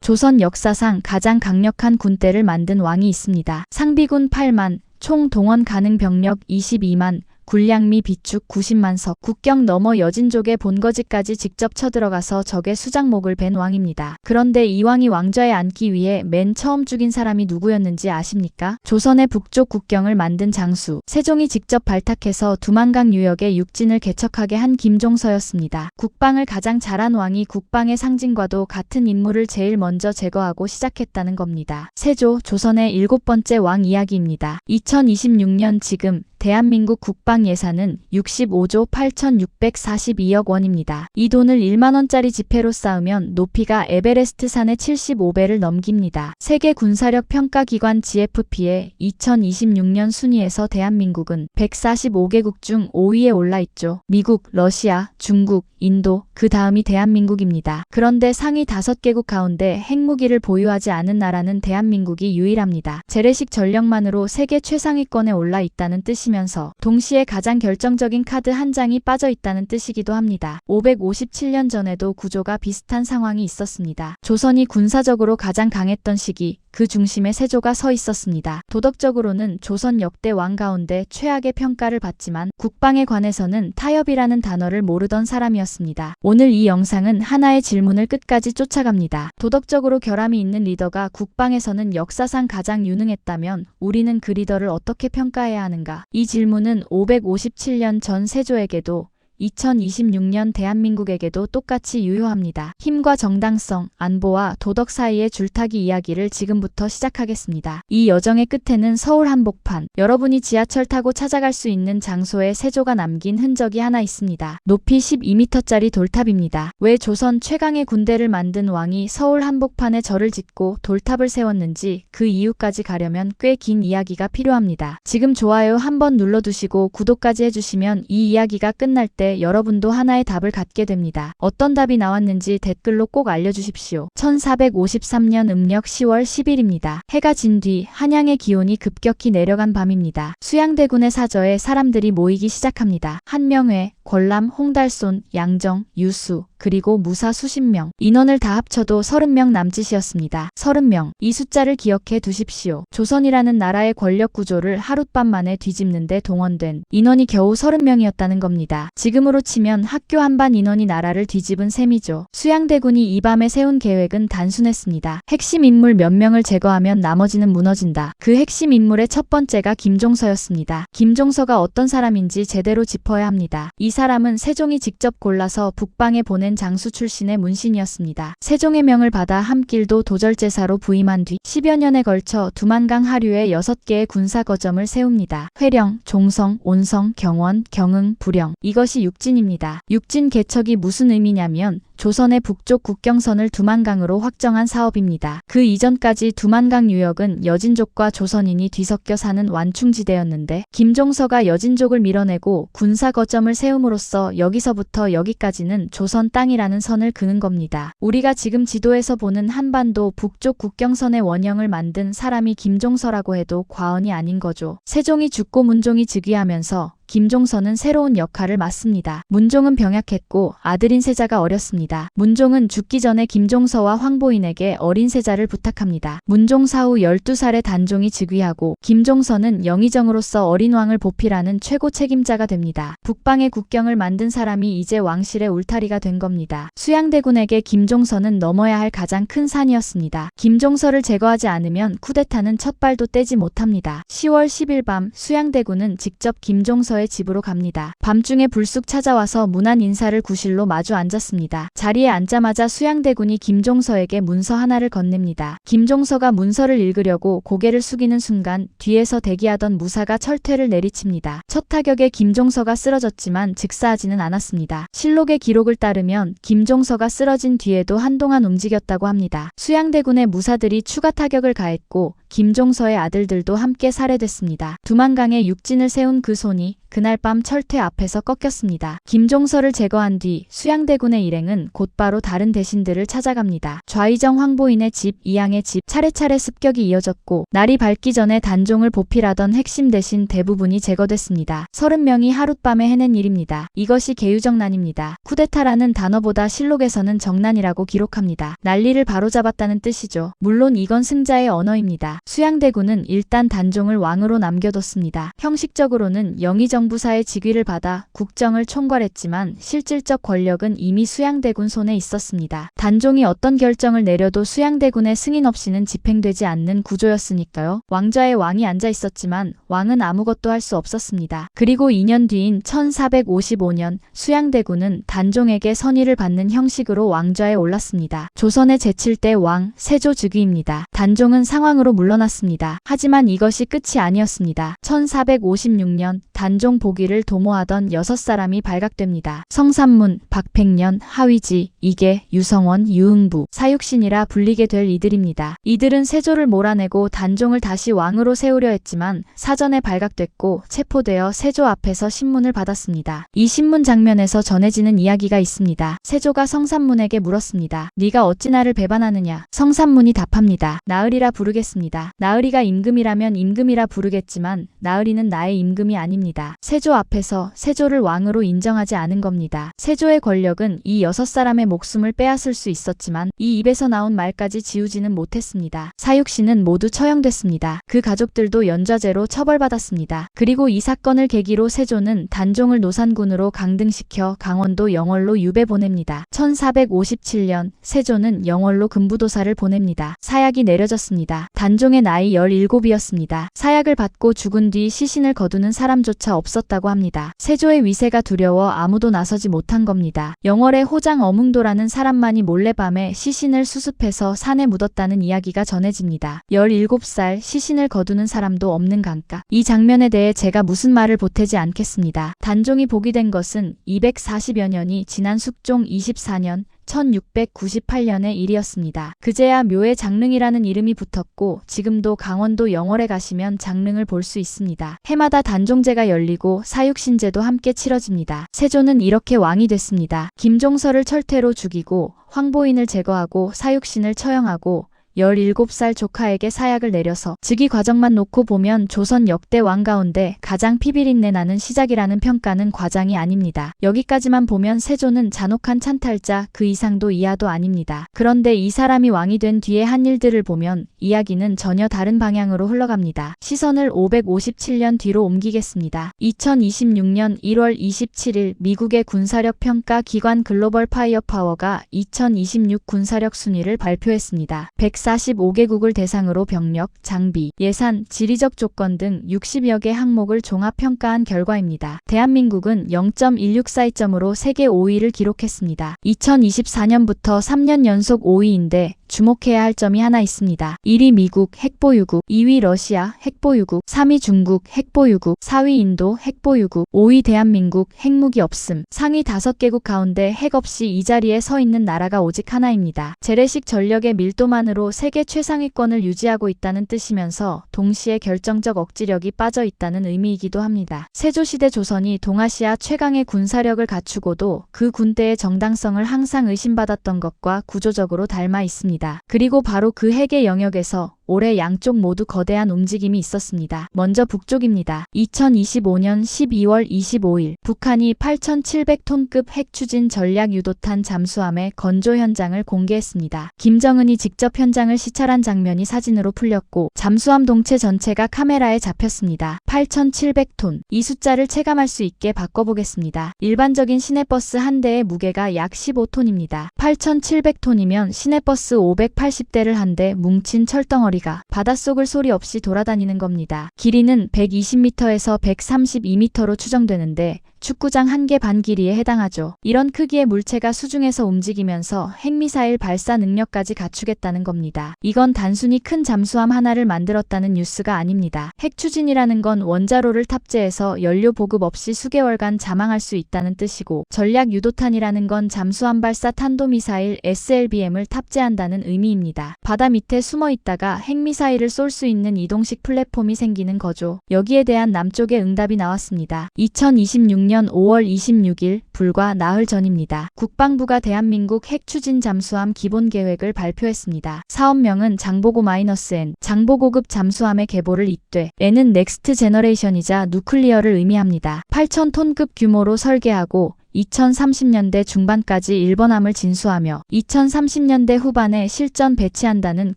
조선 역사상 가장 강력한 군대를 만든 왕이 있습니다. 상비군 8만, 총 동원 가능 병력 22만, 군량미 비축 90만 석, 국경 넘어 여진족의 본거지까지 직접 쳐들어가서 적의 수장목을 벤 왕입니다. 그런데 이 왕이 왕좌에 앉기 위해 맨 처음 죽인 사람이 누구였는지 아십니까? 조선의 북쪽 국경을 만든 장수, 세종이 직접 발탁해서 두만강 유역에 육진을 개척하게 한 김종서였습니다. 국방을 가장 잘한 왕이 국방의 상징과도 같은 인물을 제일 먼저 제거하고 시작했다는 겁니다. 세조, 조선의 7번째 왕 이야기입니다. 2026년 지금 대한민국 국방 예산은 65조 8,642억 원입니다. 이 돈을 1만원짜리 지폐로 쌓으면 높이가 에베레스트 산의 75배를 넘깁니다. 세계 군사력 평가기관 GFP의 2026년 순위에서 대한민국은 145개국 중 5위에 올라있죠. 미국, 러시아, 중국, 인도, 그 다음이 대한민국입니다. 그런데 상위 5개국 가운데 핵무기를 보유하지 않은 나라는 대한민국이 유일합니다. 재래식 전력만으로 세계 최상위권에 올라있다는 뜻이면서 동시에 가장 결정적인 카드 한 장이 빠져있다는 뜻이기도 합니다. 557년 전에도 구조가 비슷한 상황이 있었습니다. 조선이 군사적으로 가장 강했던 시기, 그 중심에 세조가 서 있었습니다. 도덕적으로는 조선 역대 왕 가운데 최악의 평가를 받지만 국방에 관해서는 타협이라는 단어를 모르던 사람이었습니다. 오늘 이 영상은 하나의 질문을 끝까지 쫓아갑니다. 도덕적으로 결함이 있는 리더가 국방에서는 역사상 가장 유능했다면 우리는 그 리더를 어떻게 평가해야 하는가? 이 질문은 557년 전 세조에게도 2026년 대한민국에게도 똑같이 유효합니다. 힘과 정당성, 안보와 도덕 사이의 줄타기 이야기를 지금부터 시작하겠습니다. 이 여정의 끝에는 서울 한복판, 여러분이 지하철 타고 찾아갈 수 있는 장소에 세조가 남긴 흔적이 하나 있습니다. 높이 12m짜리 돌탑입니다. 왜 조선 최강의 군대를 만든 왕이 서울 한복판에 절을 짓고 돌탑을 세웠는지 그 이유까지 가려면 꽤 긴 이야기가 필요합니다. 지금 좋아요 한번 눌러두시고 구독까지 해주시면 이 이야기가 끝날 때 여러분도 하나의 답을 갖게 됩니다. 어떤 답이 나왔는지 댓글로 꼭 알려주십시오. 1453년 음력 10월 10일입니다. 해가 진 뒤 한양의 기온이 급격히 내려간 밤입니다. 수양대군의 사저에 사람들이 모이기 시작합니다. 한명회, 권람, 홍달손, 양정, 유수, 그리고 무사 수십 명. 인원을 다 합쳐도 30명 남짓이었습니다. 30명. 이 숫자를 기억해 두십시오. 조선이라는 나라의 권력 구조를 하룻밤 만에 뒤집는데 동원된 인원이 겨우 30명이었다는 겁니다. 지금으로 치면 학교 한반 인원이 나라를 뒤집은 셈이죠. 수양대군이 이 밤에 세운 계획은 단순했습니다. 핵심 인물 몇 명을 제거하면 나머지는 무너진다. 그 핵심 인물의 첫 번째가 김종서였습니다. 김종서가 어떤 사람인지 제대로 짚어야 합니다. 이 사람은 세종이 직접 골라서 북방에 보낸 장수 출신의 문신이었습니다. 세종의 명을 받아 함길도 도절제사로 부임한 뒤 10여 년에 걸쳐 두만강 하류에 6개의 군사거점을 세웁니다. 회령, 종성, 온성, 경원, 경흥, 부령. 이것이 육진입니다. 육진 개척이 무슨 의미냐면 조선의 북쪽 국경선을 두만강으로 확정한 사업입니다. 그 이전까지 두만강 유역은 여진족과 조선인이 뒤섞여 사는 완충지대였는데 김종서가 여진족을 밀어내고 군사거점을 세움으로써 여기서부터 여기까지는 조선 땅이라는 선을 그는 겁니다. 우리가 지금 지도에서 보는 한반도 북쪽 국경선의 원형을 만든 사람이 김종서라고 해도 과언이 아닌 거죠. 세종이 죽고 문종이 즉위하면서 김종서는 새로운 역할을 맡습니다. 문종은 병약했고 아들인 세자가 어렸습니다. 문종은 죽기 전에 김종서와 황보인에게 어린 세자를 부탁합니다. 문종 사후 12살의 단종이 즉위하고 김종서는 영의정으로서 어린 왕을 보필하는 최고 책임자가 됩니다. 북방의 국경을 만든 사람이 이제 왕실의 울타리가 된 겁니다. 수양대군에게 김종서는 넘어야 할 가장 큰 산이었습니다. 김종서를 제거하지 않으면 쿠데타는 첫 발도 떼지 못합니다. 10월 10일 밤 수양대군은 직접 김종서의 집으로 갑니다. 밤중에 불쑥 찾아와서 문안 인사를 구실로 마주 앉았습니다. 자리에 앉자마자 수양대군이 김종서에게 문서 하나를 건넵니다. 김종서가 문서를 읽으려고 고개를 숙이는 순간 뒤에서 대기하던 무사가 철퇴를 내리칩니다. 첫 타격에 김종서가 쓰러졌지만 즉사하지는 않았습니다. 실록의 기록을 따르면 김종서가 쓰러진 뒤에도 한동안 움직였다고 합니다. 수양대군의 무사들이 추가 타격을 가했고 김종서의 아들들도 함께 살해됐습니다. 두만강에 육진을 세운 그 손이 그날 밤 철퇴 앞에서 꺾였습니다. 김종서를 제거한 뒤 수양대군의 일행은 곧바로 다른 대신들을 찾아갑니다. 좌의정 황보인의 집, 이양의 집 차례차례 습격이 이어졌고 날이 밝기 전에 단종을 보필하던 핵심 대신 대부분이 제거됐습니다. 30명이 하룻밤에 해낸 일입니다. 이것이 개유정난입니다. 쿠데타라는 단어보다 실록에서는 정난이라고 기록합니다. 난리를 바로잡았다는 뜻이죠. 물론 이건 승자의 언어입니다. 수양대군은 일단 단종을 왕으로 남겨뒀습니다. 형식적으로는 영의정부사의 직위를 받아 국정을 총괄했지만 실질적 권력은 이미 수양대군 손에 있었습니다. 단종이 어떤 결정을 내려도 수양대군의 승인 없이는 집행되지 않는 구조였으니까요. 왕좌에 왕이 앉아 있었지만 왕은 아무것도 할 수 없었습니다. 그리고 2년 뒤인 1455년 수양대군은 단종에게 선의를 받는 형식으로 왕좌에 올랐습니다. 조선의 제7대 왕 세조 즉위입니다. 단종은 상황으로 물러났습니다. 하지만 이것이 끝이 아니었습니다. 1456년 단종 복위를 도모하던 6사람이 발각됩니다. 성삼문, 박팽년, 하위지, 이계, 유성원, 유응부, 사육신이라 불리게 될 이들입니다. 이들은 세조를 몰아내고 단종을 다시 왕으로 세우려 했지만 사전에 발각됐고 체포되어 세조 앞에서 신문을 받았습니다. 이 신문 장면에서 전해지는 이야기가 있습니다. 세조가 성삼문에게 물었습니다. 네가 어찌 나를 배반하느냐? 성삼문이 답합니다. 나으리라 부르겠습니다. 나으리가 임금이라면 임금이라 부르겠지만 나으리는 나의 임금이 아닙니다. 세조 앞에서 세조를 왕으로 인정하지 않은 겁니다. 세조의 권력은 이 6사람의 목숨을 빼앗을 수 있었지만 이 입에서 나온 말까지 지우지는 못했습니다. 사육신은 모두 처형됐습니다. 그 가족들도 연좌제로 처벌받았습니다. 그리고 이 사건을 계기로 세조는 단종을 노산군으로 강등시켜 강원도 영월로 유배 보냅니다. 1457년 세조는 영월로 금부도사를 보냅니다. 사약이 내려졌습니다. 단종의 나이 17이었습니다. 사약을 받고 죽은 뒤 시신을 거두는 사람조차 없었다고 합니다. 세조의 위세가 두려워 아무도 나서지 못한 겁니다. 영월의 호장 어뭉도라는 사람만이 몰래 밤에 시신을 수습해서 산에 묻었다는 이야기가 전해집니다. 17살 시신을 거두는 사람도 없는 강가. 이 장면에 대해 제가 무슨 말을 보태지 않겠습니다. 단종이 복위된 것은 240여 년이 지난 숙종 24년 1698년의 일이었습니다. 그제야 묘에 장릉이라는 이름이 붙었고 지금도 강원도 영월에 가시면 장릉을 볼 수 있습니다. 해마다 단종제가 열리고 사육신제도 함께 치러집니다. 세조는 이렇게 왕이 됐습니다. 김종서를 철퇴로 죽이고 황보인을 제거하고 사육신을 처형하고 17살 조카에게 사약을 내려서 즉위 과정만 놓고 보면 조선 역대 왕 가운데 가장 피비린내 나는 시작이라는 평가는 과장이 아닙니다. 여기까지만 보면 세조는 잔혹한 찬탈자 그 이상도 이하도 아닙니다. 그런데 이 사람이 왕이 된 뒤에 한 일들을 보면 이야기는 전혀 다른 방향으로 흘러갑니다. 시선을 557년 뒤로 옮기겠습니다. 2026년 1월 27일 미국의 군사력 평가 기관 글로벌 파이어파워가 2026 군사력 순위를 발표했습니다. 145개국을 대상으로 병력, 장비, 예산, 지리적 조건 등 60여 개 항목을 종합평가한 결과입니다. 대한민국은 0.1642점으로 세계 5위를 기록했습니다. 2024년부터 3년 연속 5위인데 주목해야 할 점이 하나 있습니다. 1위 미국 핵보유국, 2위 러시아 핵보유국, 3위 중국 핵보유국, 4위 인도 핵보유국, 5위 대한민국 핵무기 없음. 상위 5개국 가운데 핵 없이 이 자리에 서 있는 나라가 오직 하나입니다. 재래식 전력의 밀도만으로 세계 최상위권을 유지하고 있다는 뜻이면서 동시에 결정적 억지력이 빠져 있다는 의미이기도 합니다. 세조시대 조선이 동아시아 최강의 군사력을 갖추고도 그 군대의 정당성을 항상 의심받았던 것과 구조적으로 닮아 있습니다. 그리고 바로 그 핵의 영역에서 올해 양쪽 모두 거대한 움직임이 있었습니다. 먼저 북쪽입니다. 2025년 12월 25일 북한이 8,700톤급 핵추진 전략 유도탄 잠수함의 건조 현장을 공개했습니다. 김정은이 직접 현장을 시찰한 장면이 사진으로 풀렸고 잠수함 동체 전체가 카메라에 잡혔습니다. 8,700톤. 이 숫자를 체감할 수 있게 바꿔보겠습니다. 일반적인 시내버스 한 대의 무게가 약 15톤입니다. 8,700톤이면 시내버스 580대를 한 대 뭉친 철덩어리가 바닷속을 소리 없이 돌아다니는 겁니다. 길이는 120m에서 132m로 추정되는데 축구장 1개 반 길이에 해당하죠. 이런 크기의 물체가 수중에서 움직이면서 핵미사일 발사 능력까지 갖추겠다는 겁니다. 이건 단순히 큰 잠수함 하나를 만들었다는 뉴스가 아닙니다. 핵추진이라는 건 원자로를 탑재해서 연료 보급 없이 수개월간 잠항할 수 있다는 뜻이고, 전략 유도탄이라는 건 잠수함 발사 탄도미사일 SLBM을 탑재한다는 의미입니다. 바다 밑에 숨어 있다가 핵미사일을 쏠 수 있는 이동식 플랫폼이 생기는 거죠. 여기에 대한 남쪽의 응답이 나왔습니다. 2026년 5월 26일, 불과 나흘 전입니다. 국방부가 대한민국 핵추진 잠수함 기본 계획을 발표했습니다. 사업명은 장보고-N, 장보고급 잠수함의 계보를 잇되, N은 넥스트 제너레이션이자 누클리어를 의미합니다. 8,000톤급 규모로 설계하고 2030년대 중반까지 일본함을 진수하며 2030년대 후반에 실전 배치한다는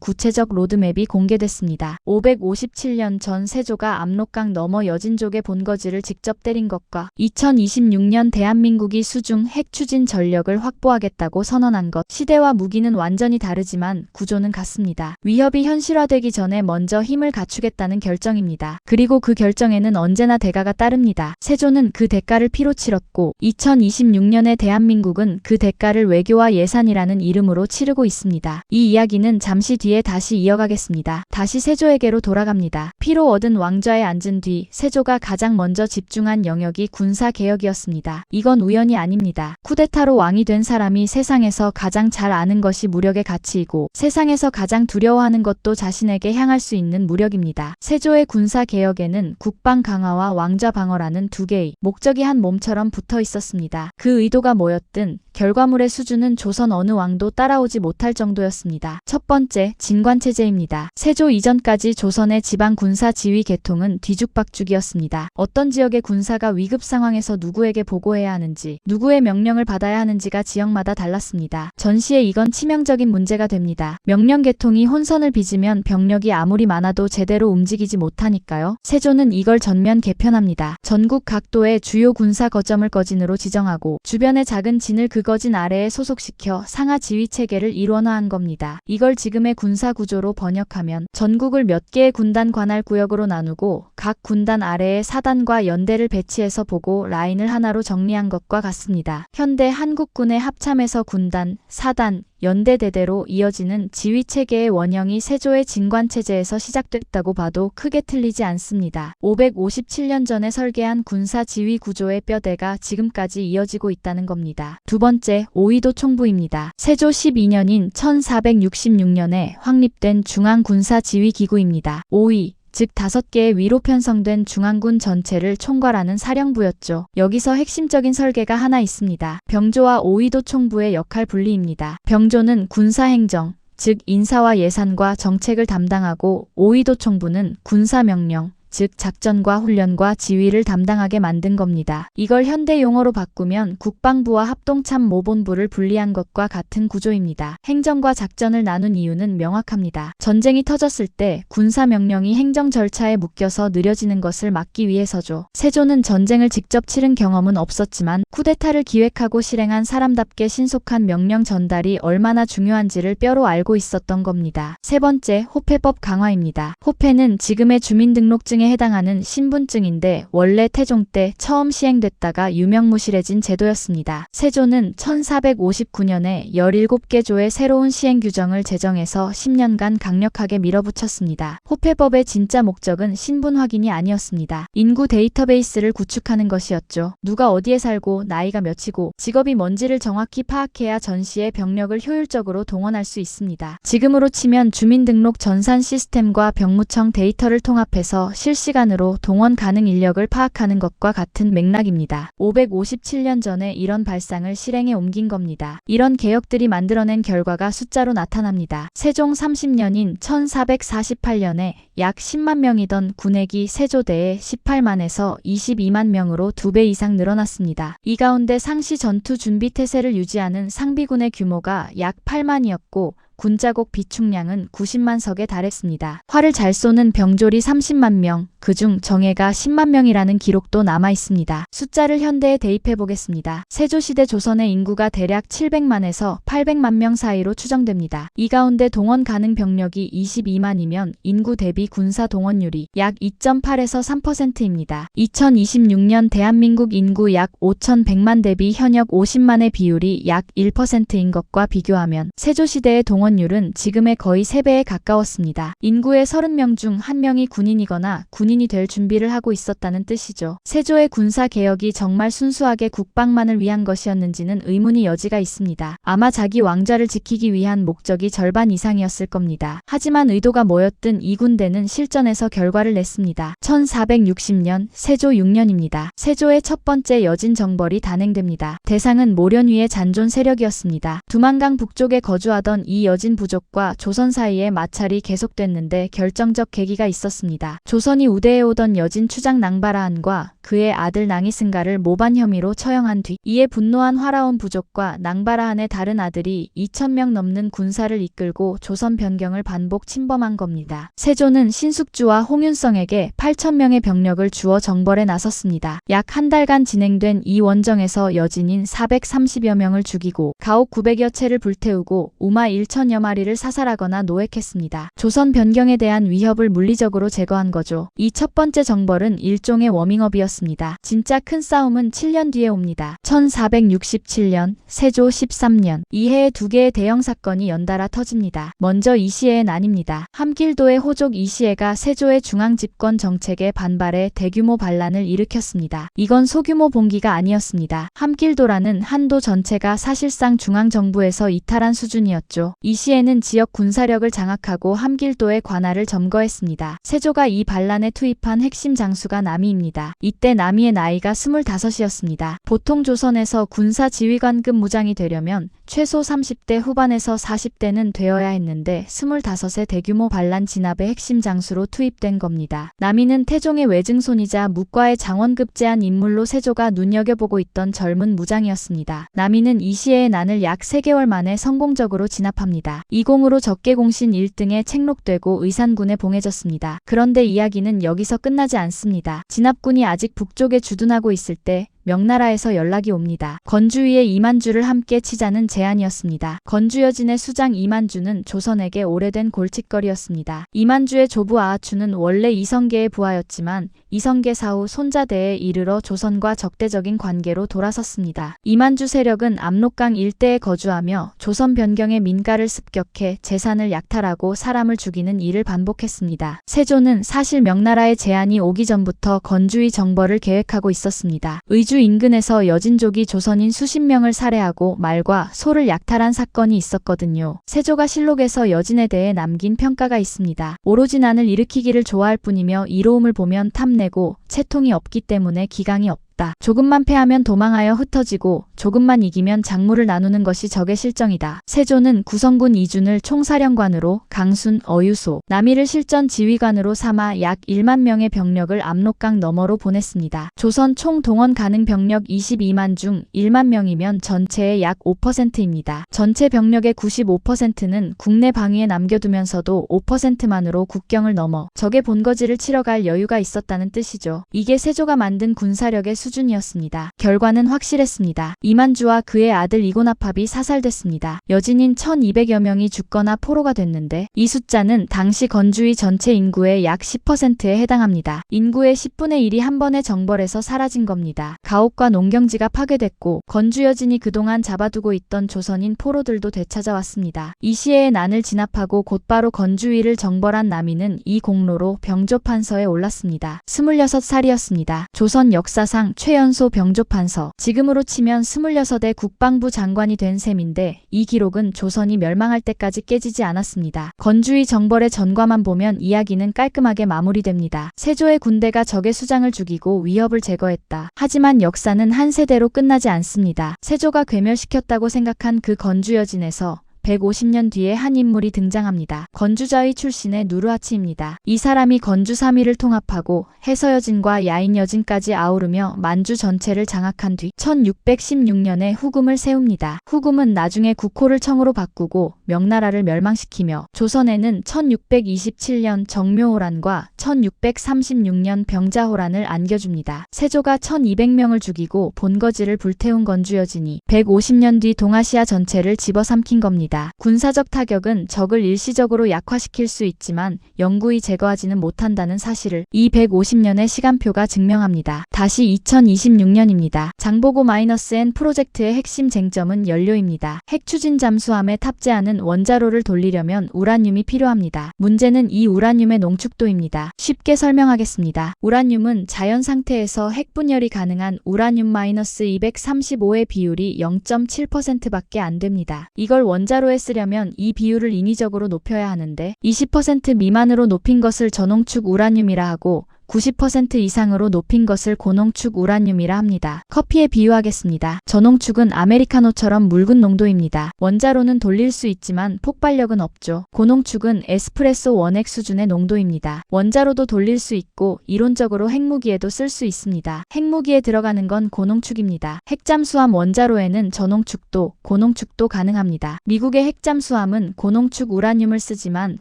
구체적 로드맵이 공개됐습니다. 557년 전 세조가 압록강 너머 여진족의 본거지를 직접 때린 것과 2026년 대한민국이 수중 핵추진 전력을 확보하겠다고 선언한 것, 시대와 무기는 완전히 다르지만 구조는 같습니다. 위협이 현실화되기 전에 먼저 힘을 갖추겠다는 결정입니다. 그리고 그 결정에는 언제나 대가가 따릅니다. 세조는 그 대가를 피로 치렀고 2026년에 대한민국은 그 대가를 외교와 예산이라는 이름으로 치르고 있습니다. 이 이야기는 잠시 뒤에 다시 이어가겠습니다. 다시 세조에게로 돌아갑니다. 피로 얻은 왕좌에 앉은 뒤 세조가 가장 먼저 집중한 영역이 군사개혁이었습니다. 이건 우연이 아닙니다. 쿠데타로 왕이 된 사람이 세상에서 가장 잘 아는 것이 무력의 가치이고, 세상에서 가장 두려워하는 것도 자신에게 향할 수 있는 무력입니다. 세조의 군사개혁에는 국방 강화와 왕좌 방어라는 두 개의 목적이 한 몸처럼 붙어 있었습니다. 그 의도가 뭐였든 결과물의 수준은 조선 어느 왕도 따라오지 못할 정도였습니다. 첫 번째, 진관체제입니다. 세조 이전까지 조선의 지방 군사 지휘 계통은 뒤죽박죽이었습니다. 어떤 지역의 군사가 위급 상황에서 누구에게 보고해야 하는지, 누구의 명령을 받아야 하는지가 지역마다 달랐습니다. 전시에 이건 치명적인 문제가 됩니다. 명령 계통이 혼선을 빚으면 병력이 아무리 많아도 제대로 움직이지 못하니까요. 세조는 이걸 전면 개편합니다. 전국 각도의 주요 군사 거점을 거진으로 지정하고 주변의 작은 진을 그 거진 아래에 소속시켜 상하 지휘 체계를 일원화한 겁니다. 이걸 지금의 군사 구조로 번역하면 전국을 몇 개의 군단 관할 구역으로 나누고 각 군단 아래에 사단과 연대를 배치해서 보고 라인을 하나로 정리한 것과 같습니다. 현대 한국군의 합참에서 군단, 사단, 연대 대대로 이어지는 지휘체계의 원형이 세조의 진관체제에서 시작됐다고 봐도 크게 틀리지 않습니다. 557년 전에 설계한 군사지휘 구조의 뼈대가 지금까지 이어지고 있다는 겁니다. 두 번째, 오이도 총부입니다. 세조 12년인 1466년에 확립된 중앙군사지휘기구입니다. 오이, 즉 5개의 위로 편성된 중앙군 전체를 총괄하는 사령부였죠. 여기서 핵심적인 설계가 하나 있습니다. 병조와 오이도 총부의 역할 분리입니다. 병조는 군사행정, 즉 인사와 예산과 정책을 담당하고, 오이도 총부는 군사명령, 즉 작전과 훈련과 지휘를 담당하게 만든 겁니다. 이걸 현대 용어로 바꾸면 국방부와 합동참모본부를 분리한 것과 같은 구조입니다. 행정과 작전을 나눈 이유는 명확합니다. 전쟁이 터졌을 때 군사명령이 행정 절차에 묶여서 느려지는 것을 막기 위해서죠. 세조는 전쟁을 직접 치른 경험은 없었지만 쿠데타를 기획하고 실행한 사람답게 신속한 명령 전달이 얼마나 중요한지를 뼈로 알고 있었던 겁니다. 세 번째, 호패법 강화입니다. 호패는 지금의 주민등록증에 해당하는 신분증인데 원래 태종 때 처음 시행됐다가 유명무실해진 제도였습니다. 세조는 1459년에 17개 조의 새로운 시행 규정을 제정해서 10년간 강력하게 밀어붙였습니다. 호패법의 진짜 목적은 신분 확인이 아니었습니다. 인구 데이터베이스를 구축하는 것이었죠. 누가 어디에 살고 나이가 몇이고 직업이 뭔지를 정확히 파악해야 전시의 병력을 효율적으로 동원할 수 있습니다. 지금으로 치면 주민등록 전산 시스템과 병무청 데이터를 통합해서 실시간으로 동원 가능 인력을 파악하는 것과 같은 맥락입니다. 557년 전에 이런 발상을 실행에 옮긴 겁니다. 이런 개혁들이 만들어낸 결과가 숫자로 나타납니다. 세종 30년인 1448년에 약 10만 명이던 군액이 세조대에 18만에서 22만 명으로 2배 이상 늘어났습니다. 이 가운데 상시 전투 준비 태세를 유지하는 상비군의 규모가 약 8만이었고 군자곡 비축량은 90만 석에 달했습니다. 활을 잘 쏘는 병졸이 30만 명, 그중 정예가 10만 명이라는 기록도 남아 있습니다. 숫자를 현대에 대입해 보겠습니다. 세조시대 조선의 인구가 대략 700만에서 800만 명 사이로 추정됩니다. 이 가운데 동원 가능 병력이 22만이면 인구 대비 군사 동원율이 약 2.8에서 3%입니다. 2026년 대한민국 인구 약 5,100만 대비 현역 50만의 비율이 약 1%인 것과 비교하면 세조시대의 동원율은 지금의 거의 3배에 가까웠습니다. 인구의 30명 중 1명이 군인이거나 군인이 될 준비를 하고 있었다는 뜻이죠. 세조의 군사 개혁이 정말 순수하게 국방만을 위한 것이었는지는 의문의 여지가 있습니다. 아마 자기 왕좌를 지키기 위한 목적이 절반 이상이었을 겁니다. 하지만 의도가 뭐였든 이 군대는 실전에서 결과를 냈습니다. 1460년 세조 6년입니다. 세조의 첫 번째 여진 정벌이 단행됩니다. 대상은 모련위의 잔존 세력이었습니다. 두만강 북쪽에 거주하던 이 여진 부족과 조선 사이에 마찰이 계속됐는데 결정적 계기가 있었습니다. 조선이 우대해오던 여진 추장 낭바라한과 그의 아들 낭이승가를 모반 혐의로 처형한 뒤 이에 분노한 화라온 부족과 낭바라한의 다른 아들이 2,000명 넘는 군사를 이끌고 조선 변경을 반복 침범한 겁니다. 세조는 신숙주와 홍윤성에게 8,000명의 병력을 주어 정벌에 나섰습니다. 약 한 달간 진행된 이 원정에서 여진인 430여 명을 죽이고 가옥 900여 채를 불태우고 우마 1,000여 마리를 사살하거나 노획했습니다. 조선 변경에 대한 위협을 물리적으로 제거한 거죠. 이 첫 번째 정벌은 일종의 워밍업이었습니다. 진짜 큰 싸움은 7년 뒤에 옵니다. 1467년, 세조 13년. 이해에 두 개의 대형 사건이 연달아 터집니다. 먼저 이시해의 난입니다. 함길도의 호족 이시해가 세조의 중앙 집권 정책에 반발해 대규모 반란을 일으켰습니다. 이건 소규모 봉기가 아니었습니다. 함길도라는 한도 전체가 사실상 중앙정부에서 이탈한 수준이었죠. 이시해는 지역 군사력을 장악하고 함길도의 관할을 점거했습니다. 세조가 이 반란에 투입한 핵심 장수가 남이입니다. 이때 남이의 나이가 25이었습니다. 보통 조선에서 군사 지휘관급 무장이 되려면 최소 30대 후반에서 40대는 되어야 했는데 25의 대규모 반란 진압의 핵심 장수로 투입된 겁니다. 남이는 태종의 외증손이자 묵과의 장원급 제한 인물로 세조가 눈여겨보고 있던 젊은 무장이었습니다. 남이는 이시해의 난을 약 3개월 만에 성공적으로 진압합니다. 이공으로 적개공신 1등에 책록되고 의산군에 봉해졌습니다. 그런데 이야기는 여기서 끝나지 않습니다. 진압군이 아직 북쪽에 주둔하고 있을 때 명나라에서 연락이 옵니다. 건주위의 이만주를 함께 치자는 제안이었습니다. 건주여진의 수장 이만주는 조선에게 오래된 골칫거리였습니다. 이만주의 조부 아하추는 원래 이성계의 부하였지만 이성계 사후 손자대에 이르러 조선과 적대적인 관계로 돌아섰습니다. 이만주 세력은 압록강 일대에 거주하며 조선 변경의 민가를 습격해 재산을 약탈하고 사람을 죽이는 일을 반복했습니다. 세조는 사실 명나라의 제안이 오기 전부터 건주위 정벌을 계획하고 있었습니다. 의주 인근에서 여진족이 조선인 수십 명을 살해하고 말과 소를 약탈한 사건이 있었거든요. 세조가 실록에서 여진에 대해 남긴 평가가 있습니다. 오로지 난을 일으키기를 좋아할 뿐이며 이로움을 보면 탐내고 채통이 없기 때문에 기강이 없다. 조금만 패하면 도망하여 흩어지고 조금만 이기면 작물을 나누는 것이 적의 실정이다. 세조는 구성군 이준을 총사령관으로 강순, 어유소, 남이를 실전 지휘관으로 삼아 약 1만 명의 병력을 압록강 너머로 보냈습니다. 조선 총 동원 가능 병력 22만 중 1만 명이면 전체의 약 5%입니다. 전체 병력의 95%는 국내 방위에 남겨두면서도 5%만으로 국경을 넘어 적의 본거지를 치러 갈 여유가 있었다는 뜻이죠. 이게 세조가 만든 군사력의 수준이었습니다. 결과는 확실했습니다. 이만주와 그의 아들 이고나팝이 사살됐습니다. 여진인 1200여 명이 죽거나 포로가 됐는데 이 숫자는 당시 건주위 전체 인구의 약 10%에 해당합니다. 인구의 10분의 1이 한 번의 정벌에서 사라진 겁니다. 가옥과 농경지가 파괴됐고 건주 여진이 그동안 잡아두고 있던 조선인 포로들도 되찾아왔습니다. 이시해의 난을 진압하고 곧바로 건주위를 정벌한 남이는 이 공로로 병조판서에 올랐습니다. 26살이었습니다. 조선 역사상 최연소 병조판서, 지금으로 치면 26의 국방부 장관이 된 셈인데 이 기록은 조선이 멸망할 때까지 깨지지 않았습니다. 건주위 정벌의 전과만 보면 이야기는 깔끔하게 마무리됩니다. 세조의 군대가 적의 수장을 죽이고 위협을 제거했다. 하지만 역사는 한 세대로 끝나지 않습니다. 세조가 괴멸시켰다고 생각한 그 건주여진에서 150년 뒤에 한 인물이 등장합니다. 건주자의 출신의 누르하치입니다. 이 사람이 건주 3위를 통합하고 해서여진과 야인여진까지 아우르며 만주 전체를 장악한 뒤 1616년에 후금을 세웁니다. 후금은 나중에 국호를 청으로 바꾸고 명나라를 멸망시키며 조선에는 1627년 정묘호란과 1636년 병자호란을 안겨줍니다. 세조가 1200명을 죽이고 본거지를 불태운 건주여진이 150년 뒤 동아시아 전체를 집어삼킨 겁니다. 군사적 타격은 적을 일시적으로 약화시킬 수 있지만 영구히 제거하지는 못한다는 사실을 이 150년의 시간표가 증명합니다. 다시 2026년입니다. 장보고-N 프로젝트의 핵심 쟁점은 연료입니다. 핵추진 잠수함에 탑재하는 원자로를 돌리려면 우라늄이 필요합니다. 문제는 이 우라늄의 농축도입니다. 쉽게 설명하겠습니다. 우라늄은 자연 상태에서 핵분열이 가능한 우라늄-235의 비율이 0.7%밖에 안 됩니다. 이걸 원자로에 쓰려면 이 비율을 인위적으로 높여야 하는데 20% 미만으로 높인 것을 저농축 우라늄이라 하고 90% 이상으로 높인 것을 고농축 우라늄이라 합니다. 커피에 비유하겠습니다. 저농축은 아메리카노처럼 묽은 농도입니다. 원자로는 돌릴 수 있지만 폭발력은 없죠. 고농축은 에스프레소 원액 수준의 농도입니다. 원자로도 돌릴 수 있고 이론적으로 핵무기에도 쓸 수 있습니다. 핵무기에 들어가는 건 고농축입니다. 핵잠수함 원자로에는 저농축도, 고농축도 가능합니다. 미국의 핵잠수함은 고농축 우라늄을 쓰지만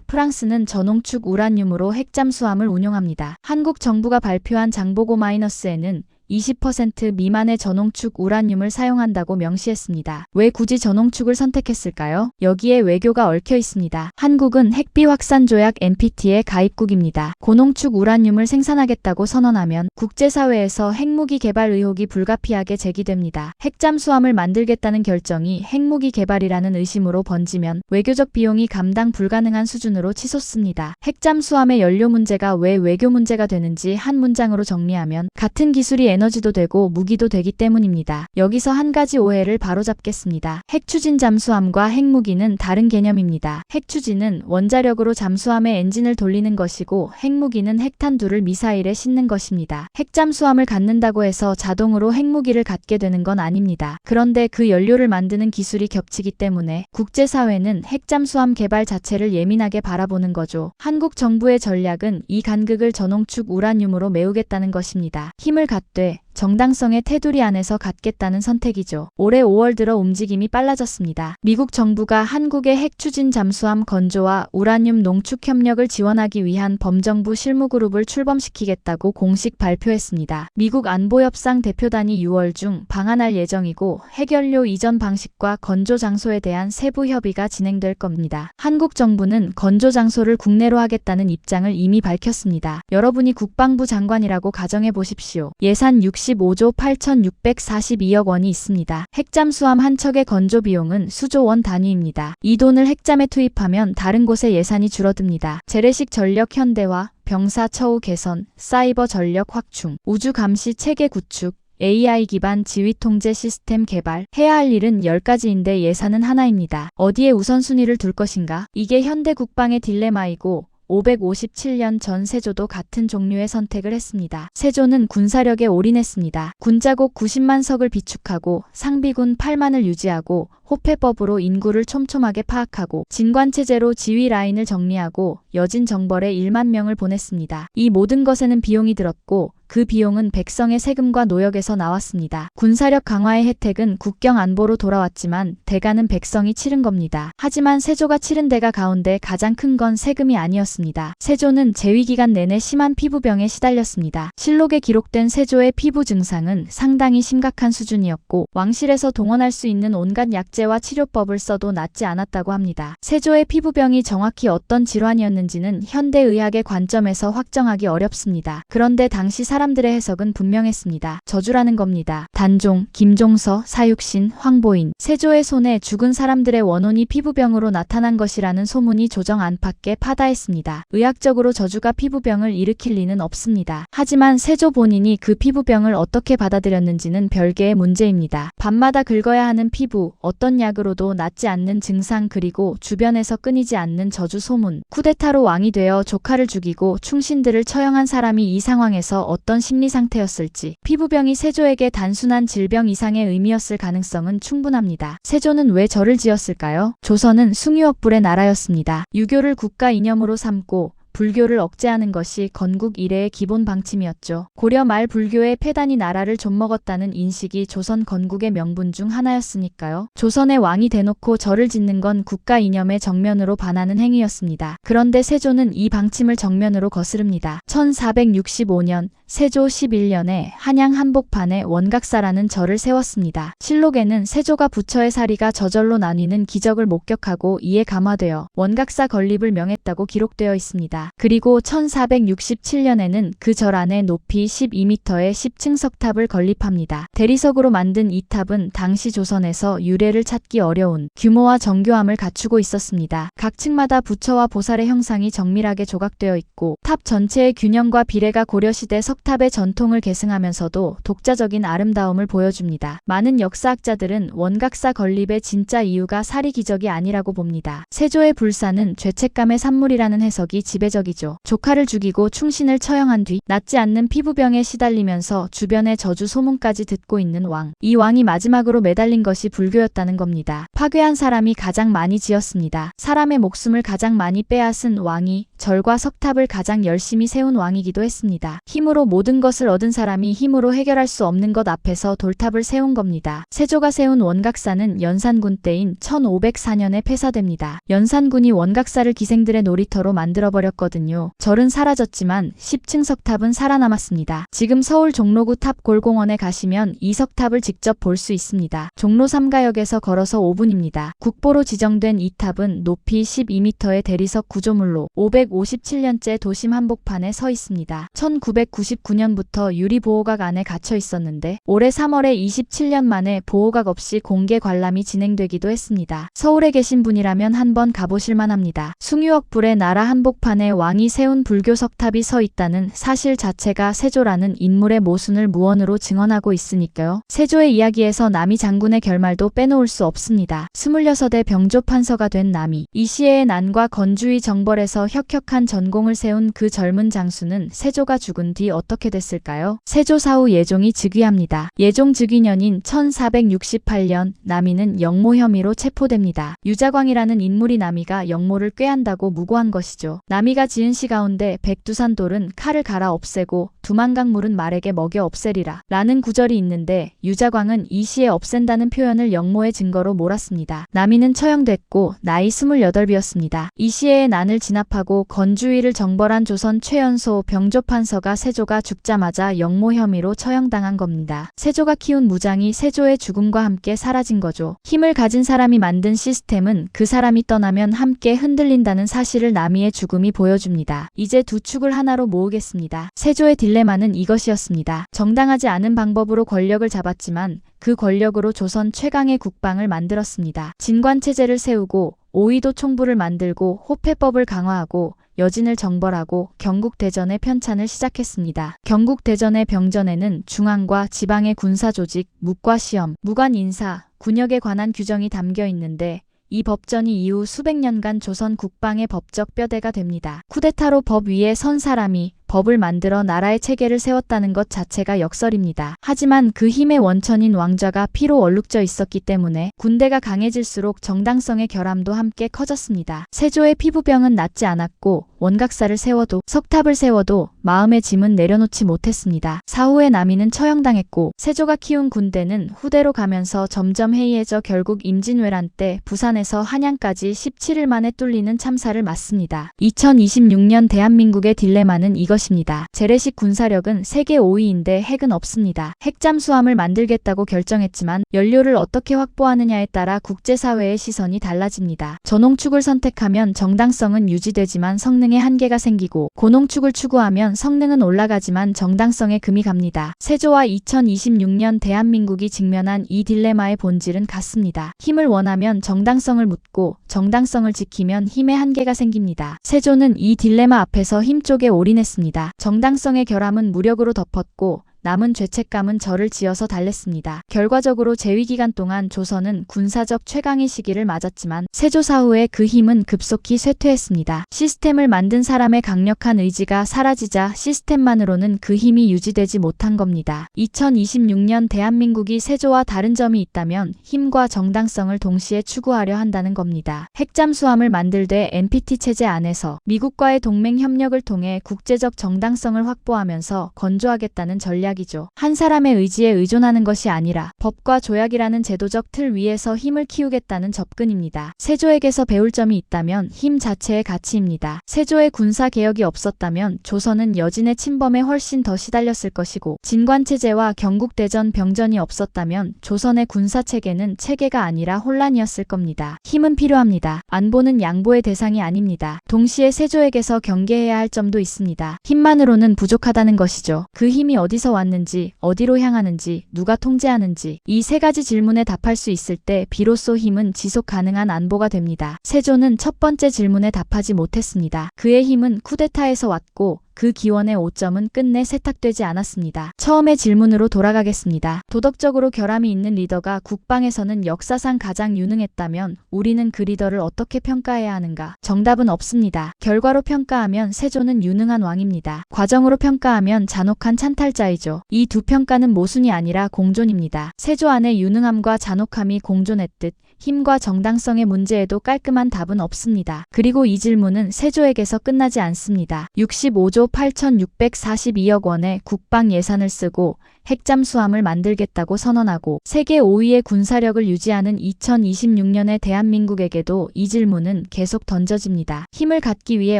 프랑스는 저농축 우라늄으로 핵잠수함을 운용합니다. 한국 정부가 발표한 장보고-N은 20% 미만의 저농축 우라늄을 사용한다고 명시했습니다. 왜 굳이 저농축을 선택했을까요? 여기에 외교가 얽혀 있습니다. 한국은 핵비 확산 조약 NPT의 가입국입니다. 고농축 우라늄을 생산하겠다고 선언하면 국제사회에서 핵무기 개발 의혹이 불가피하게 제기됩니다. 핵잠수함을 만들겠다는 결정이 핵무기 개발이라는 의심으로 번지면 외교적 비용이 감당 불가능한 수준으로 치솟습니다. 핵잠수함의 연료 문제가 왜 외교 문제가 되는지 한 문장으로 정리하면 같은 기술이 에너지도 되고 무기도 되기 때문입니다. 여기서 한 가지 오해를 바로잡겠습니다. 핵추진 잠수함과 핵무기는 다른 개념입니다. 핵추진은 원자력으로 잠수함의 엔진을 돌리는 것이고 핵무기는 핵탄두를 미사일에 싣는 것입니다. 핵잠수함을 갖는다고 해서 자동으로 핵무기를 갖게 되는 건 아닙니다. 그런데 그 연료를 만드는 기술이 겹치기 때문에 국제사회는 핵잠수함 개발 자체를 예민하게 바라보는 거죠. 한국 정부의 전략은 이 간극을 저농축 우라늄으로 메우겠다는 것입니다. 힘을 갖되 정당성의 테두리 안에서 갖겠다는 선택이죠. 올해 5월 들어 움직임이 빨라졌습니다. 미국 정부가 한국의 핵추진 잠수함 건조와 우라늄 농축 협력을 지원하기 위한 범정부 실무그룹을 출범시키겠다고 공식 발표했습니다. 미국 안보협상 대표단이 6월 중 방한할 예정이고 핵연료 이전 방식과 건조 장소에 대한 세부 협의가 진행될 겁니다. 한국 정부는 건조 장소를 국내로 하겠다는 입장을 이미 밝혔습니다. 여러분이 국방부 장관이라고 가정해 보십시오. 예산 65조 8,642억 원이 있습니다. 핵잠수함 한 척의 건조 비용은 수조 원 단위입니다. 이 돈을 핵잠에 투입하면 다른 곳의 예산이 줄어듭니다. 재래식 전력 현대화, 병사 처우 개선, 사이버 전력 확충, 우주 감시 체계 구축, AI 기반 지휘 통제 시스템 개발, 해야 할 일은 10가지인데 예산은 하나입니다. 어디에 우선순위를 둘 것인가? 이게 현대 국방의 딜레마이고 557년 전 세조도 같은 종류의 선택을 했습니다. 세조는 군사력에 올인했습니다. 군자국 90만 석을 비축하고 상비군 8만을 유지하고 호패법으로 인구를 촘촘하게 파악하고 진관체제로 지휘 라인을 정리하고 여진 정벌에 1만 명을 보냈습니다. 이 모든 것에는 비용이 들었고 그 비용은 백성의 세금과 노역에서 나왔습니다. 군사력 강화의 혜택은 국경 안보로 돌아왔지만 대가는 백성이 치른 겁니다. 하지만 세조가 치른 대가 가운데 가장 큰 건 세금이 아니었습니다. 세조는 재위기간 내내 심한 피부병에 시달렸습니다. 실록에 기록된 세조의 피부 증상은 상당히 심각한 수준이었고 왕실에서 동원할 수 있는 온갖 약재와 치료법을 써도 낫지 않았다고 합니다. 세조의 피부병이 정확히 어떤 질환이었는지는 현대의학의 관점에서 확정하기 어렵습니다. 그런데 당시 사람들의 해석은 분명했습니다. 저주라는 겁니다. 단종, 김종서, 사육신, 황보인, 세조의 손에 죽은 사람들의 원혼이 피부병으로 나타난 것이라는 소문이 조정 안팎에 파다했습니다. 의학적으로 저주가 피부병을 일으킬 리는 없습니다. 하지만 세조 본인이 그 피부병을 어떻게 받아들였는지는 별개의 문제입니다. 밤마다 긁어야 하는 피부, 어떤 약으로도 낫지 않는 증상 그리고 주변에서 끊이지 않는 저주 소문. 쿠데타로 왕이 되어 조카를 죽이고 충신들을 처형한 사람이 이 상황에서 어떤 어떤 심리 상태였을지, 피부병이 세조에게 단순한 질병 이상의 의미였을 가능성은 충분합니다. 세조는 왜 절을 지었을까요? 조선은 숭유업불의 나라였습니다. 유교를 국가 이념으로 삼고 불교를 억제하는 것이 건국 이래의 기본 방침이었죠. 고려 말 불교의 폐단이 나라를 좀먹었다는 인식이 조선 건국의 명분 중 하나였으니까요. 조선의 왕이 대놓고 절을 짓는 건 국가 이념에 정면으로 반하는 행위였습니다. 그런데 세조는 이 방침을 정면으로 거스릅니다. 1465년 세조 11년에 한양 한복판에 원각사라는 절을 세웠습니다. 실록에는 세조가 부처의 사리가 저절로 나뉘는 기적을 목격하고 이에 감화되어 원각사 건립을 명했다고 기록되어 있습니다. 그리고 1467년에는 그 절 안에 높이 12m의 10층 석탑을 건립합니다. 대리석으로 만든 이 탑은 당시 조선에서 유래를 찾기 어려운 규모와 정교함을 갖추고 있었습니다. 각 층마다 부처와 보살의 형상이 정밀하게 조각되어 있고 탑 전체의 균형과 비례가 고려시대 석탑의 전통을 계승하면서도 독자적인 아름다움을 보여줍니다. 많은 역사학자들은 원각사 건립의 진짜 이유가 사리 기적이 아니라고 봅니다. 세조의 불사는 죄책감의 산물이라는 해석이 지배적이죠. 조카를 죽이고 충신을 처형한 뒤 낫지 않는 피부병에 시달리면서 주변의 저주 소문까지 듣고 있는 왕. 이 왕이 마지막으로 매달린 것이 불교였다는 겁니다. 파괴한 사람이 가장 많이 지었습니다. 사람의 목숨을 가장 많이 빼앗은 왕이 절과 석탑을 가장 열심히 세운 왕이기도 했습니다. 힘으로 모든 것을 얻은 사람이 힘으로 해결할 수 없는 것 앞에서 돌탑을 세운 겁니다. 세조가 세운 원각사는 연산군 때인 1504년에 폐사됩니다. 연산군이 원각사를 기생들의 놀이터로 만들어버렸거든요. 절은 사라졌지만 10층 석탑은 살아남았습니다. 지금 서울 종로구 탑골공원에 가시면 이 석탑을 직접 볼 수 있습니다. 종로 3가역에서 걸어서 5분입니다. 국보로 지정된 이 탑은 높이 12m의 대리석 구조물로 557년째 도심 한복판에 서 있습니다. 1999년부터 유리보호각 안에 갇혀 있었는데 올해 3월에 27년 만에 보호각 없이 공개 관람이 진행되기도 했습니다. 서울에 계신 분이라면 한번 가보실 만합니다. 숭유억불의 나라 한복판에 왕이 세운 불교 석탑이 서 있다는 사실 자체가 세조라는 인물의 모순을 무언으로 증언하고 있으니까요. 세조의 이야기에서 남이 장군의 결말도 빼놓을 수 없습니다. 26의 병조 판서가 된 남이, 이 시해의 난과 건주의 정벌에서 혁혁한 전공을 세운 그 젊은 장수는 세조가 죽은 뒤 어떻게 됐을까요? 세조 사후 예종이 즉위합니다. 예종 즉위년인 1468년 남이는 영모 혐의로 체포됩니다. 유자광이라는 인물이 남이가 영모를 꾀한다고 무고한 것이죠. 남이가 지은 시 가운데 백두산돌은 칼을 갈아 없애고 두만강물은 말에게 먹여 없애리라 라는 구절이 있는데 유자광은 이 시에 없앤다는 표현을 영모의 증거로 몰았습니다. 남이는 처형됐고 나이 28이었습니다. 이 시해의 난을 진압하고 건주의를 정벌한 조선 최연소 병조판서가 세조가 죽자마자 영모 혐의로 처형당한 겁니다. 세조가 키운 무장이 세조의 죽음과 함께 사라진 거죠. 힘을 가진 사람이 만든 시스템은 그 사람이 떠나면 함께 흔들린다는 사실을 남이의 죽음이 보여줍니다. 이제 두 축을 하나로 모으겠습니다. 세조의 딜레마는 이것이었습니다. 정당하지 않은 방법으로 권력을 잡았지만 그 권력으로 조선 최강의 국방을 만들었습니다. 진관체제를 세우고 오이도 총부를 만들고 호패법을 강화하고 여진을 정벌하고 경국대전의 편찬을 시작했습니다. 경국대전의 병전에는 중앙과 지방의 군사조직, 묵과 시험, 무관 인사, 군역에 관한 규정이 담겨 있는데 이 법전이 이후 수백 년간 조선 국방의 법적 뼈대가 됩니다. 쿠데타로 법 위에 선 사람이 법을 만들어 나라의 체계를 세웠다는 것 자체가 역설입니다. 하지만 그 힘의 원천인 왕좌가 피로 얼룩져 있었기 때문에 군대가 강해질수록 정당성의 결함도 함께 커졌습니다. 세조의 피부병은 낫지 않았고 원각사를 세워도 석탑을 세워도 마음의 짐은 내려놓지 못했습니다. 사후에 남이는 처형당했고 세조가 키운 군대는 후대로 가면서 점점 해이해져 결국 임진왜란 때 부산에서 한양까지 17일 만에 뚫리는 참사를 맞습니다. 2026년 대한민국의 딜레마는 이것입니다. 재래식 군사력은 세계 5위인데 핵은 없습니다. 핵잠수함을 만들겠다고 결정했지만 연료를 어떻게 확보하느냐에 따라 국제사회의 시선이 달라집니다. 저농축을 선택하면 정당성은 유지되지만 성능에 한계가 생기고 고농축을 추구하면 성능은 올라가지만 정당성에 금이 갑니다. 세조와 2026년 대한민국이 직면한 이 딜레마의 본질은 같습니다. 힘을 원하면 정당성을 묻고 정당성을 지키면 힘의 한계가 생깁니다. 세조는 이 딜레마 앞에서 힘 쪽에 올인했습니다. 정당성의 결함은 무력으로 덮었고 남은 죄책감은 저를 지어서 달랬습니다. 결과적으로 재위기간 동안 조선은 군사적 최강의 시기를 맞았지만 세조사 후에 그 힘은 급속히 쇠퇴했습니다. 시스템을 만든 사람의 강력한 의지가 사라지자 시스템만으로는 그 힘이 유지되지 못한 겁니다. 2026년 대한민국이 세조와 다른 점이 있다면 힘과 정당성을 동시에 추구하려 한다는 겁니다. 핵잠수함을 만들되 NPT 체제 안에서 미국과의 동맹 협력을 통해 국제적 정당성을 확보하면서 건조하겠다는 전략이죠. 한 사람의 의지에 의존하는 것이 아니라 법과 조약이라는 제도적 틀 위에서 힘을 키우겠다는 접근입니다. 세조에게서 배울 점이 있다면 힘 자체의 가치입니다. 세조의 군사개혁이 없었다면 조선은 여진의 침범에 훨씬 더 시달렸을 것이고 진관체제와 경국대전 병전이 없었다면 조선의 군사체계는 체계가 아니라 혼란이었을 겁니다. 힘은 필요합니다. 안보는 양보의 대상이 아닙니다. 동시에 세조에게서 경계해야 할 점도 있습니다. 힘만으로는 부족하다는 것이죠. 그 힘이 어디서 왔는지, 어디로 향하는지, 누가 통제하는지 이 세 가지 질문에 답할 수 있을 때 비로소 힘은 지속 가능한 안보가 됩니다. 세조는 첫 번째 질문에 답하지 못했습니다. 그의 힘은 쿠데타에서 왔고 그 기원의 오점은 끝내 세탁되지 않았습니다. 처음의 질문으로 돌아가겠습니다. 도덕적으로 결함이 있는 리더가 국방에서는 역사상 가장 유능했다면 우리는 그 리더를 어떻게 평가해야 하는가? 정답은 없습니다. 결과로 평가하면 세조는 유능한 왕입니다. 과정으로 평가하면 잔혹한 찬탈자이죠. 이 두 평가는 모순이 아니라 공존입니다. 세조 안에 유능함과 잔혹함이 공존했듯 힘과 정당성의 문제에도 깔끔한 답은 없습니다. 그리고 이 질문은 세조에게서 끝나지 않습니다. 65조 8,642억 원의 국방 예산을 쓰고 핵잠수함을 만들겠다고 선언하고 세계 5위의 군사력을 유지하는 2026년의 대한민국에게도 이 질문은 계속 던져집니다. 힘을 갖기 위해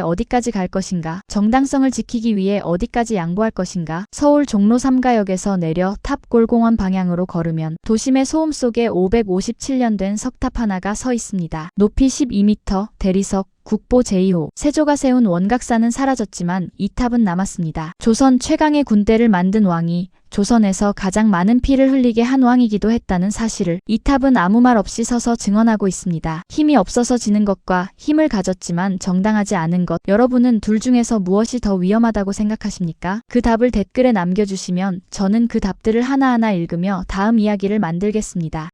어디까지 갈 것인가? 정당성을 지키기 위해 어디까지 양보할 것인가? 서울 종로 3가역에서 내려 탑골공원 방향으로 걸으면 도심의 소음 속에 557년 된 석탑 하나가 서 있습니다. 높이 12m, 대리석, 국보 제2호. 세조가 세운 원각사는 사라졌지만 이 탑은 남았습니다. 조선 최강의 군대를 만든 왕이 조선에서 가장 많은 피를 흘리게 한 왕이기도 했다는 사실을 이 탑은 아무 말 없이 서서 증언하고 있습니다. 힘이 없어서 지는 것과 힘을 가졌지만 정당하지 않은 것, 여러분은 둘 중에서 무엇이 더 위험하다고 생각하십니까? 그 답을 댓글에 남겨주시면 저는 그 답들을 하나하나 읽으며 다음 이야기를 만들겠습니다.